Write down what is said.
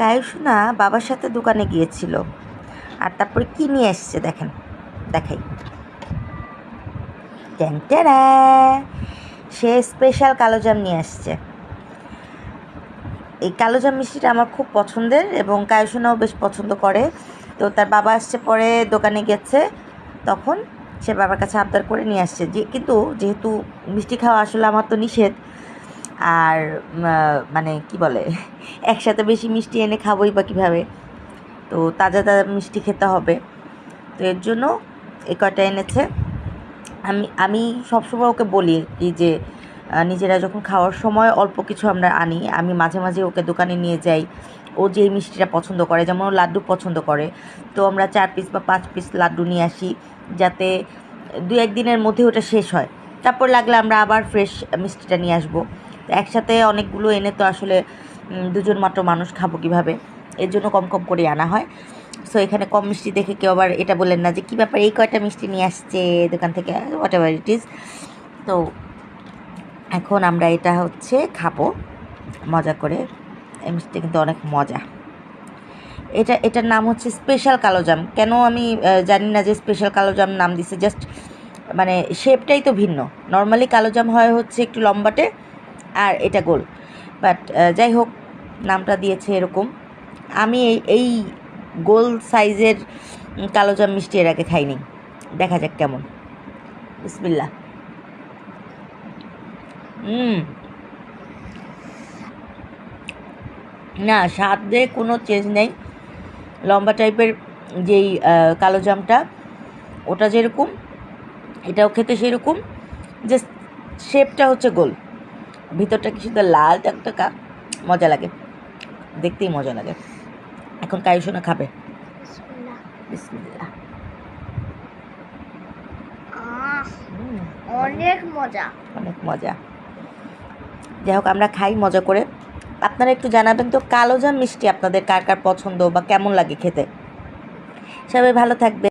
কায়ুসোনা বাবার সাথে দোকানে গিয়েছিল, আর তারপরে কি নিয়ে এসছে দেখেন, দেখাই। ট্যাংটারা, সে স্পেশাল কালোজাম নিয়ে আসছে। এই কালোজাম মিষ্টিটা আমার খুব পছন্দের এবং কায়ুসোনাও বেশ পছন্দ করে। তো তার বাবা আসছে, পরে দোকানে গেছে, তখন সে বাবার কাছে আবদার করে নিয়ে আসছে। কিন্তু যেহেতু মিষ্টি খাওয়া আসলে আমার তো নিষেধ, আর মানে কি বলে, একসাথে বেশি মিষ্টি এনে খাবোই বা কীভাবে, তো তাজা তাজা মিষ্টি খেতে হবে। তো এর জন্য এই কয়টা এনেছে। আমি সবসময় ওকে বলি কি যে নিজেরা যখন খাওয়ার সময় অল্প কিছু আমরা আনি, আমি মাঝে মাঝে ওকে দোকানে নিয়ে যাই। ও যে মিষ্টিটা পছন্দ করে, যেমন ও লাড্ডু পছন্দ করে, তো আমরা 4 পিস বা 5 পিস লাড্ডু নিয়ে আসি, যাতে 2-1 দিনের মধ্যে ওটা শেষ হয়। তারপর লাগলে আমরা আবার ফ্রেশ মিষ্টিটা নিয়ে আসবো। একসাথে অনেকগুলো এনে তো আসলে দুজন মাত্র মানুষ খাবো কীভাবে, এর জন্য কম কম করে আনা হয়। সো এখানে কম মিষ্টি দেখে কেউ আবার এটা বললেন না যে কী ব্যাপার, এই কয়টা মিষ্টি নিয়ে আসছে দোকান থেকে, হোয়াট এভার ইট ইজ। তো এখন আমরা এটা হচ্ছে খাবো মজা করে। এই মিষ্টিটা কিন্তু অনেক মজা। এটার নাম হচ্ছে স্পেশাল কালোজাম। কেন আমি জানি না যে স্পেশাল কালোজাম নাম দিছে, জাস্ট মানে শেপটাই তো ভিন্ন। নর্মালি কালোজাম হয় হচ্ছে একটু লম্বাটে, আর এটা গোল, বাট যাই হোক নামটা দিয়েছে এরকম। আমি এই গোল সাইজের কালোজাম মিষ্টি এর আগে খাইনি, দেখা যাক কেমন। বিসমিল্লাহ। না, স্বাদে কোনো চেঞ্জ নেই। লম্বা টাইপের যেই কালোজামটা, ওটা যেরকম এটাও খেতে সেরকম, জাস্ট শেপটা হচ্ছে গোল, ভিতরটা কি সুন্দর লাল টকটকা, মজা লাগে, দেখতেই মজা লাগে। এখন কায়ুসোনা খাবে। বিসমিল্লাহ। অনেক মজা, অনেক মজা। যাই হোক আমরা খাই মজা করে। আপনারা একটু জানাবেন তো কালোজাম মিষ্টি আপনাদের কার কার পছন্দ বা কেমন লাগে খেতে। সবাই ভালো থাকবে।